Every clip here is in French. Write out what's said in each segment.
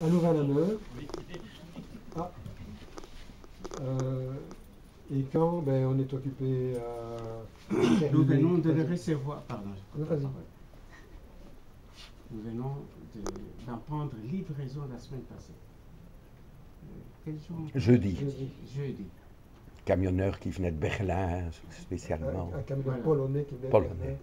Un Louvain-la-Neuve. Ah. Et quand on est occupé à Nous terminer. venons de le recevoir. Pardon. Vas-y. Nous venons d'en prendre livraison la semaine passée. Quel jour? Jeudi. Jeudi. Camionneur qui venait de Berlin spécialement. Un camionneur Voilà. polonais qui venait de Berlin,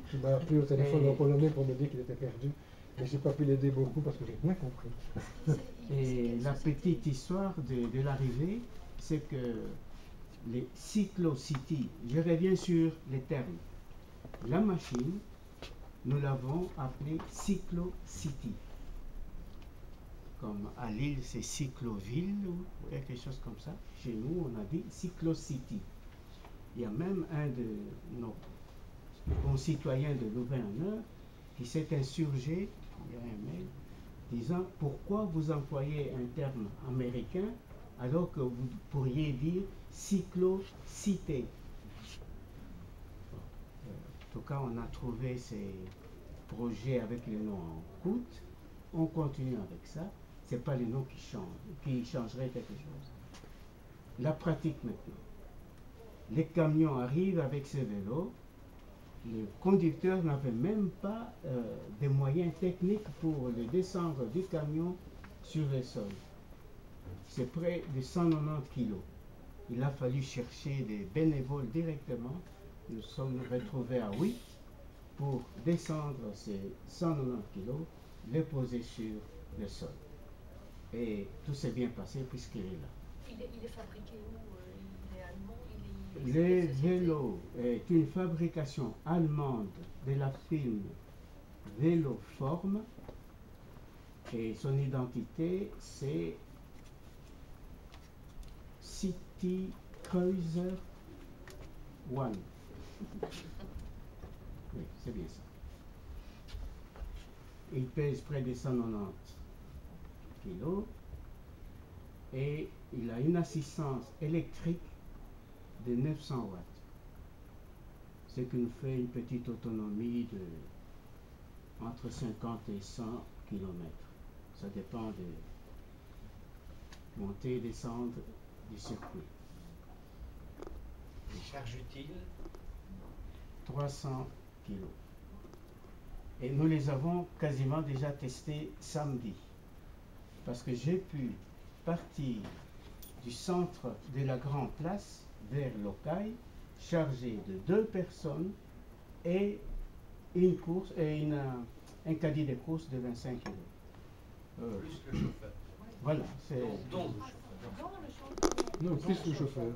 qui m'a appelé au téléphone en polonais pour me dire qu'il était perdu. Mais j'ai pas pu l'aider beaucoup parce que j'ai rien compris. Et la petite histoire de l'arrivée, c'est que les Cyclocity, je reviens sur les termes. La machine, nous l'avons appelée Cyclocity. Comme à Lille, c'est Cycloville ou quelque chose comme ça. Chez nous, on a dit Cyclocity. Il y a même un de nos concitoyens de Louvain-la-Neuve qui s'est insurgé, il y a un mail, disant pourquoi vous employez un terme américain alors que vous pourriez dire cyclocité. En tout cas, on a trouvé ces projets avec les noms en coûte. On continue avec ça. Ce n'est pas les noms qui changeraient quelque chose. La pratique maintenant. Les camions arrivent avec ces vélos. Le conducteur n'avait même pas des moyens techniques pour le descendre du camion sur le sol. C'est près de 190 kilos. Il a fallu chercher des bénévoles directement. Nous sommes retrouvés à 8 pour descendre ces 190 kilos, les poser sur le sol. Et tout s'est bien passé puisqu'il est là. Il est fabriqué où? Il est allemand? Les vélos est une fabrication allemande de la firme Veloform et son identité c'est City Cruiser One. Oui, c'est bien ça. Il pèse près de 190 kilos et il a une assistance électrique de 900 watts. Ce qui nous fait une petite autonomie de entre 50 et 100 km. Ça dépend de monter et descendre du circuit. Les charges utiles 300 kilos. Et nous les avons quasiment déjà testés samedi. Parce que j'ai pu partir du centre de la Grande Place vers Locaille, chargé de 2 personnes et une course et un caddie de course de 25 kg. plus le chauffeur. Voilà, c'est. Donc, Non, plus le chauffeur.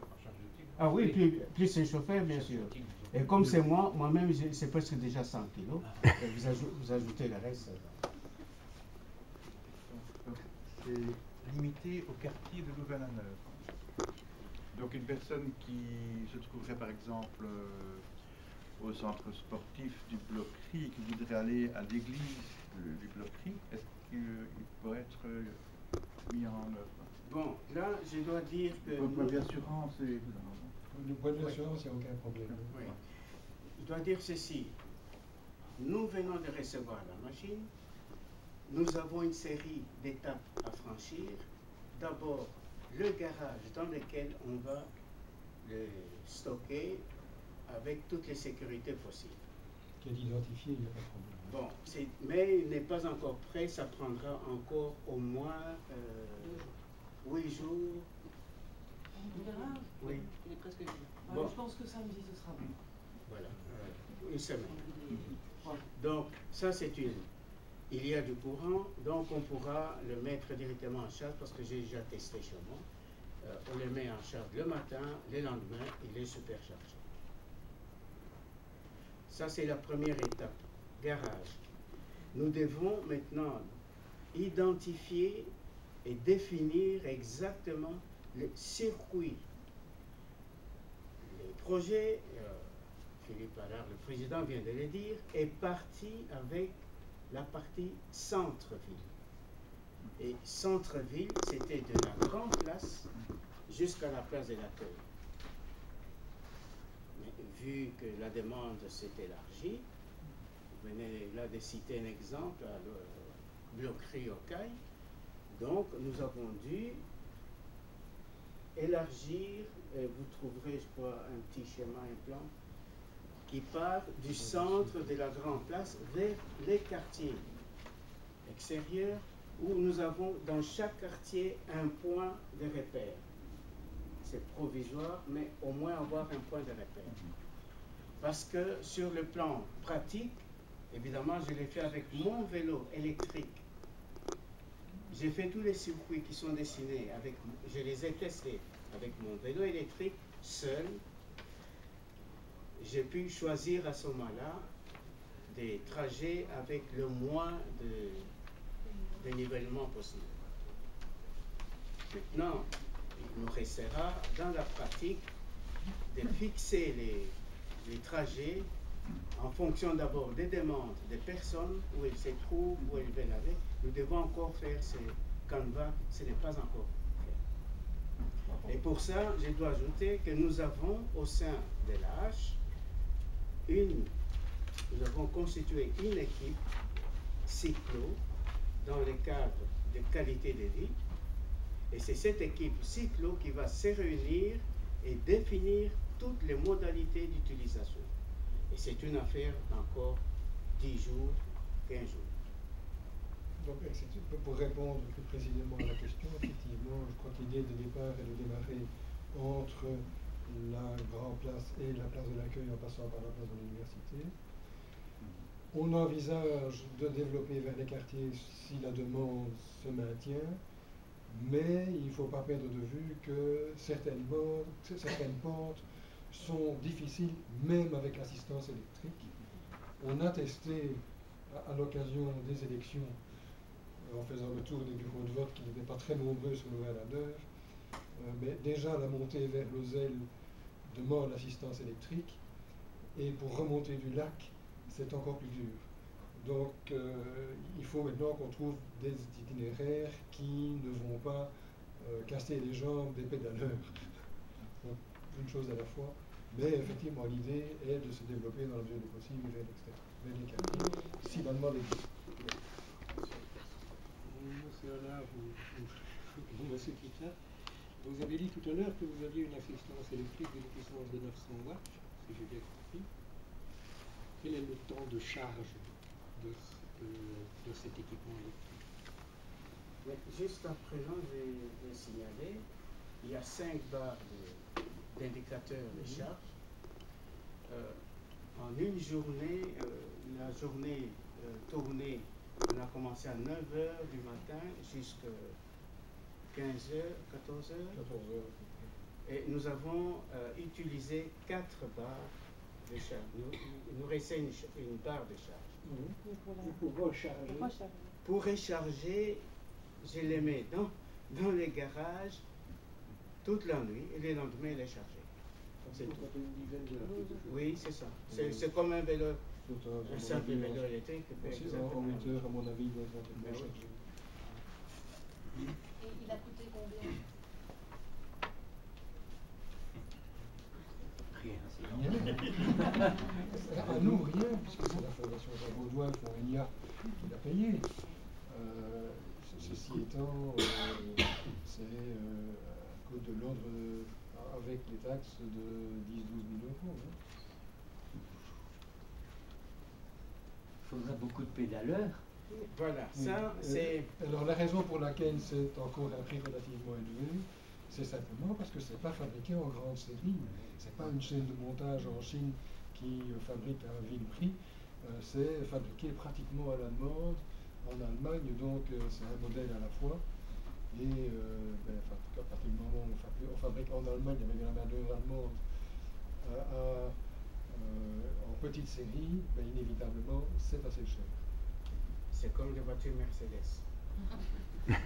Ah oui, plus le chauffeur, bien sûr. Et comme c'est moi-même, c'est presque déjà 100 kilos. Et vous ajoutez le reste. C'est limité au quartier de Louvain-la-Neuve. Donc une personne qui se trouverait par exemple au centre sportif du Bloc-Ri et qui voudrait aller à l'église du Bloc-Ri, est-ce qu'il pourrait être mis en œuvre? Bon, là, je dois dire que. Votre point d'assurance et. Le point de l'assurance, il n'y a aucun problème. Oui. Je dois dire ceci. Nous venons de recevoir la machine. Nous avons une série d'étapes à franchir. D'abord, le garage dans lequel on va le stocker avec toutes les sécurités possibles. Qui est identifié, il n'y a pas de problème. Bon, mais il n'est pas encore prêt. Ça prendra encore au moins 8 jours. Le garage? Oui. Il est presque vide. Bon. Je pense que samedi, ce sera bon. Voilà, une semaine. Donc, ça c'est une. Il y a du courant, donc on pourra le mettre directement en charge parce que j'ai déjà testé chez moi. On le met en charge le matin, le lendemain, il est superchargé. Ça c'est la première étape, garage. Nous devons maintenant identifier et définir exactement le circuit. Le projet, Philippe Allard, le président vient de le dire, est parti avec la partie centre-ville. Et centre-ville, c'était de la grande place jusqu'à la place de l'accueil. Mais vu que la demande s'est élargie, vous venez là de citer un exemple, à Bloc-Ri Locaille, Donc, nous avons dû élargir, et vous trouverez, je crois, un petit schéma, un plan, qui part du centre de la grande place vers les quartiers extérieurs, où nous avons dans chaque quartier un point de repère. C'est provisoire, mais au moins avoir un point de repère. Parce que sur le plan pratique, évidemment, je l'ai fait avec mon vélo électrique. J'ai fait tous les circuits qui sont dessinés, je les ai testés avec mon vélo électrique seul. J'ai pu choisir à ce moment-là des trajets avec le moins de nivellement possible. Maintenant, il nous restera dans la pratique de fixer les trajets en fonction d'abord des demandes des personnes, où elles se trouvent, où elles veulent aller. Nous devons encore faire ce canevas, ce n'est pas encore fait. Et pour ça, je dois ajouter que nous avons au sein de l'AH, nous avons constitué une équipe cyclo dans le cadre de qualité de vie. Et c'est cette équipe cyclo qui va se réunir et définir toutes les modalités d'utilisation. Et c'est une affaire d'encore 10 jours, 15 jours. Donc, pour répondre plus précisément à la question, effectivement, je crois que l'idée de départ est de démarrer entre la Grande Place et la place de l'accueil en passant par la place de l'université. On envisage de développer vers les quartiers si la demande se maintient, mais il ne faut pas perdre de vue que certaines pentes sont difficiles, même avec l'assistance électrique. On a testé à l'occasion des élections, en faisant le tour des bureaux de vote qui n'étaient pas très nombreux sur Louvain-la-Neuve, mais déjà la montée vers Lozelle demande l'assistance électrique, et pour remonter du lac, c'est encore plus dur. Donc il faut maintenant qu'on trouve des itinéraires qui ne vont pas casser les jambes des pédaleurs. Donc, une chose à la fois. Mais effectivement, l'idée est de se développer dans la mesure du possible vers l'extérieur, vers les quartiers, si la demande existe. Monsieur Allard, Monsieur Kita, vous avez dit tout à l'heure que vous aviez une assistance électrique d'une puissance de 900 watts, si j'ai bien compris. Quel est le temps de charge de cet équipement électrique? Mais juste à présent, je vais signaler, il y a 5 barres d'indicateurs de charge. En une journée, la journée tournée, on a commencé à 9h du matin jusqu'à 15h, 14h. Et nous avons utilisé 4 barres de charge. Il nous restait une barre de charge. Pour recharger. Pour recharger, je les mets dans les garages toute la nuit et le lendemain, les charger. C'est tout. Une dizaine d'heures. Oui, c'est ça. C'est comme un vélo, un simple vélo électrique. électrique. En 8 heures, à mon avis, il doit être un peu chargé. Et il a coûté combien? Rien. À nous, rien, puisque c'est la Fondation Jean Baudouin, Fonds qui l'a payé. Ceci étant, c'est un coût de l'ordre, avec les taxes, de 10-12 000 euros. Hein. Il faudrait beaucoup de pédaleurs. Voilà, Oui. ça c'est... Alors la raison pour laquelle c'est encore un prix relativement élevé, c'est simplement parce que c'est pas fabriqué en grande série. C'est pas une chaîne de montage en Chine qui fabrique à vil prix. C'est fabriqué pratiquement à la demande en Allemagne, donc c'est un modèle à la fois. Et à partir du moment où on fabrique en Allemagne avec de la main-d'œuvre allemande en petite série, inévitablement c'est assez cher. C'est comme les voitures Mercedes. Mais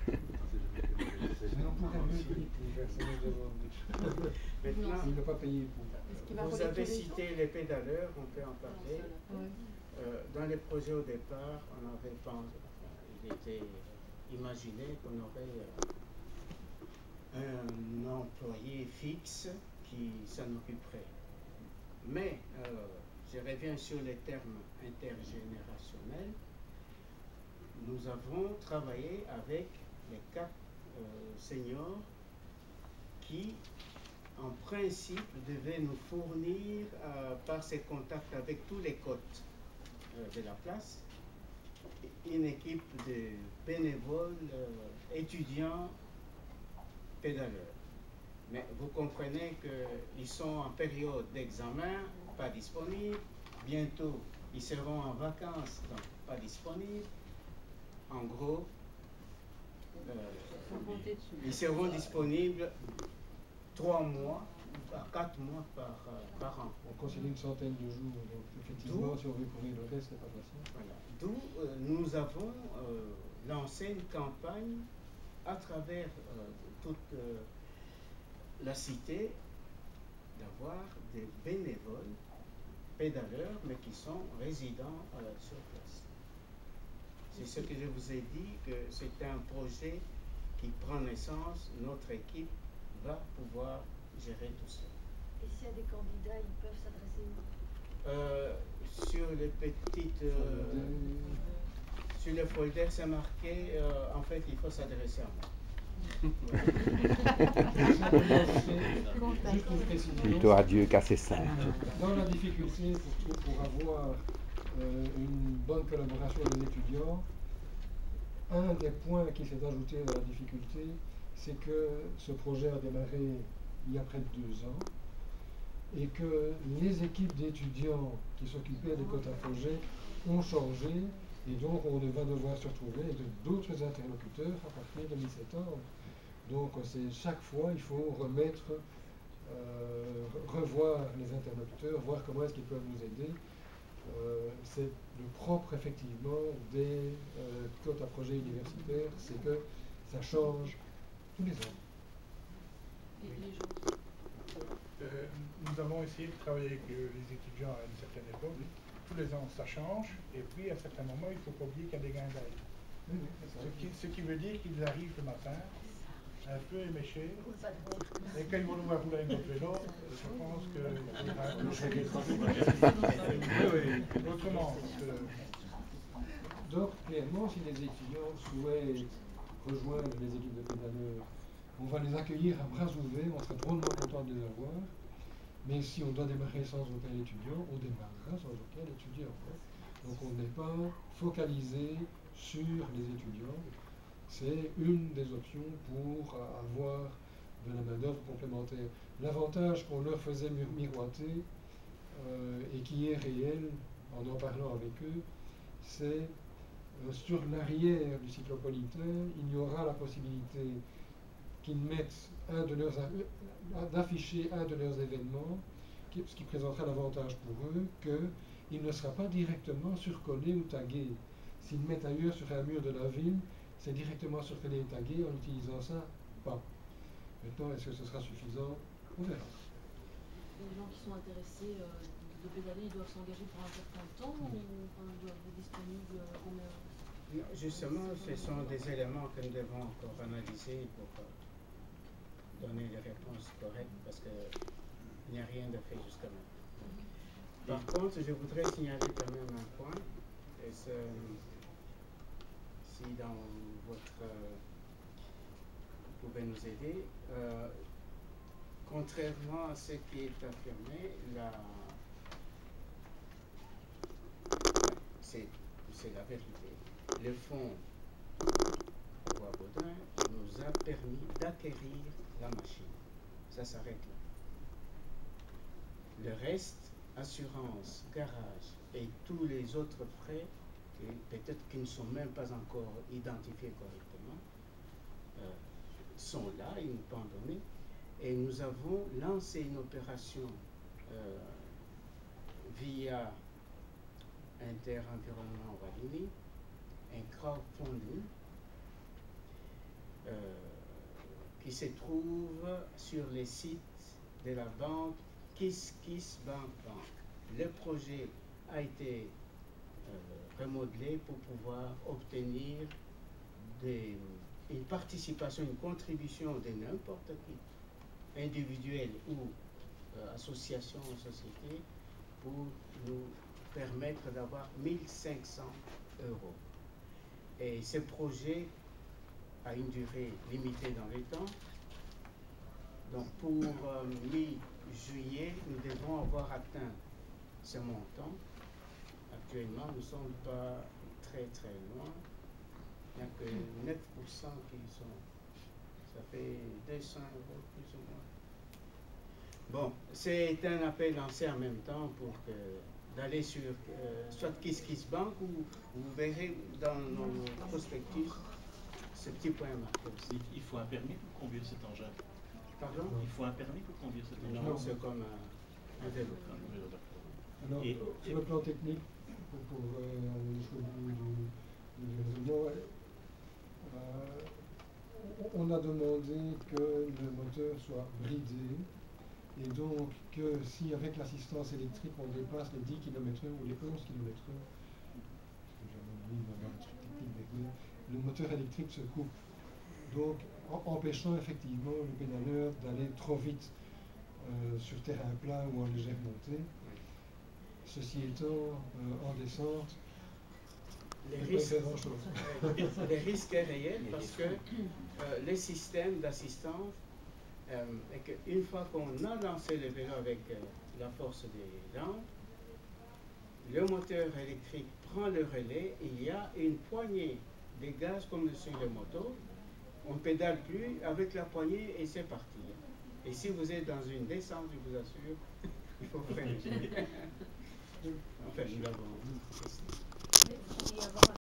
on pourrait mieux payer pour Mercedes devant. Maintenant, il n'a pas payé pour. Vous avez cité les pédaleurs, on peut en parler. Dans les projets au départ, on avait pensé, il était imaginé qu'on aurait un employé fixe qui s'en occuperait. Mais je reviens sur les termes intergénérationnels. Nous avons travaillé avec les 4 seniors qui, en principe, devaient nous fournir, par ses contacts avec tous les côtes de la place, une équipe de bénévoles, étudiants, pédaleurs. Mais vous comprenez qu'ils sont en période d'examen, pas disponibles. Bientôt, ils seront en vacances, donc pas disponibles. En gros, ils seront disponibles 3 mois, 4 mois par an. On considère une centaine de jours, donc effectivement, si on veut couvrir le reste, c'est pas facile. Voilà. D'où nous avons lancé une campagne à travers toute la cité d'avoir des bénévoles pédaleurs, mais qui sont résidents sur place. C'est ce que je vous ai dit, que c'est un projet qui prend naissance. Notre équipe va pouvoir gérer tout ça. Et s'il y a des candidats, ils peuvent s'adresser où? Sur les petites... sur le folder, c'est marqué, en fait, il faut s'adresser à moi. Juste une précision. Plutôt à Dieu qu'à ses saints. Dans la difficulté pour avoir une bonne collaboration des étudiants, un des points qui s'est ajouté dans la difficulté, c'est que ce projet a démarré il y a près de 2 ans et que les équipes d'étudiants qui s'occupaient des quotas projets ont changé et donc on va devoir se retrouver avec d'autres interlocuteurs à partir de mi-septembre. Donc c'est chaque fois il faut revoir les interlocuteurs, voir comment est-ce qu'ils peuvent nous aider. C'est le propre effectivement des quotas projets universitaires, c'est que ça change tous les ans. Nous avons essayé de travailler avec les étudiants à une certaine époque. Tous les ans, ça change. Et puis, à certains moments, il ne faut pas oublier qu'il y a des gains d'ail. Oui, c'est ça. Ce qui veut dire qu'ils arrivent le matin, un peu éméchés. Pas de honte. Et quand ils vont nous voir rouler avec notre vélo, je pense que... Autrement, donc, clairement, si les étudiants souhaitent rejoindre les équipes de pédaleurs, on va les accueillir à bras ouverts, on sera drôlement content de les avoir. Mais si on doit démarrer sans aucun étudiant, on démarrera sans aucun étudiant. Donc on n'est pas focalisé sur les étudiants. C'est une des options pour avoir de la main-d'œuvre complémentaire. L'avantage qu'on leur faisait miroiter et qui est réel en parlant avec eux, c'est sur l'arrière du cyclopolitain, il y aura la possibilité qu'ils mettent d'afficher un de leurs événements, ce qui présentera l'avantage pour eux qu'il ne sera pas directement surcollé ou tagué. S'ils le mettent ailleurs sur un mur de la ville, c'est directement surcollé et tagué en utilisant ça, pas. Maintenant, est-ce que ce sera suffisant? On verra. Les gens qui sont intéressés de pédaler, ils doivent s'engager pour un certain temps ou ils doivent être disponibles Justement, ce sont des éléments que nous devons encore analyser pour donner les réponses correctes parce qu'il n'y a rien de fait jusqu'à maintenant. Par contre, je voudrais signaler quand même un point. Et si dans votre... vous pouvez nous aider. Contrairement à ce qui est affirmé, c'est la vérité. Le fonds Roi Baudin nous a permis d'acquérir la machine. Ça s'arrête là. Le reste, assurance, garage et tous les autres frais, peut-être qui ne sont même pas encore identifiés correctement, sont là, ils nous sont donnés. Et nous avons lancé une opération via Inter-Environnement Wallonie, un crowdfunding qui se trouve sur les sites de la banque KissKissBank. Le projet a été remodelé pour pouvoir obtenir une participation, une contribution de n'importe qui, individuel ou association ou société, pour nous permettre d'avoir 1 500 €. Et ce projet à une durée limitée dans les temps. Donc pour mi-juillet, nous devons avoir atteint ce montant. Actuellement, nous ne sommes pas très loin. Il n'y a que 9% qui sont. Ça fait 200 € plus ou moins. Bon, c'est un appel lancé en même temps pour d'aller sur soit KissKissBank ou vous verrez dans nos prospectus ce petit point marqué aussi. Il faut un permis pour conduire cet engin. Pardon? Il faut un permis pour conduire cet engin. Non, c'est comme un vélo. Alors, sur le plan technique, pour aller jusqu'au bout du raisonnement, on a demandé que le moteur soit bridé et donc que si avec l'assistance électrique on dépasse les 10 km/h ou les 11 km/h, le moteur électrique se coupe. Donc empêchant effectivement le pédaleur d'aller trop vite sur terrain plat ou en légère montée. Ceci étant, en descente, les risques est réel parce que les systèmes d'assistance et qu'une fois qu'on a lancé le vélo avec la force des lampes, le moteur électrique prend le relais et il y a une poignée de gaz comme sur les motos. On ne pédale plus avec la poignée et c'est parti. Et si vous êtes dans une descente, je vous assure, il faut freiner. Enfin, nous l'avons. Il y avoir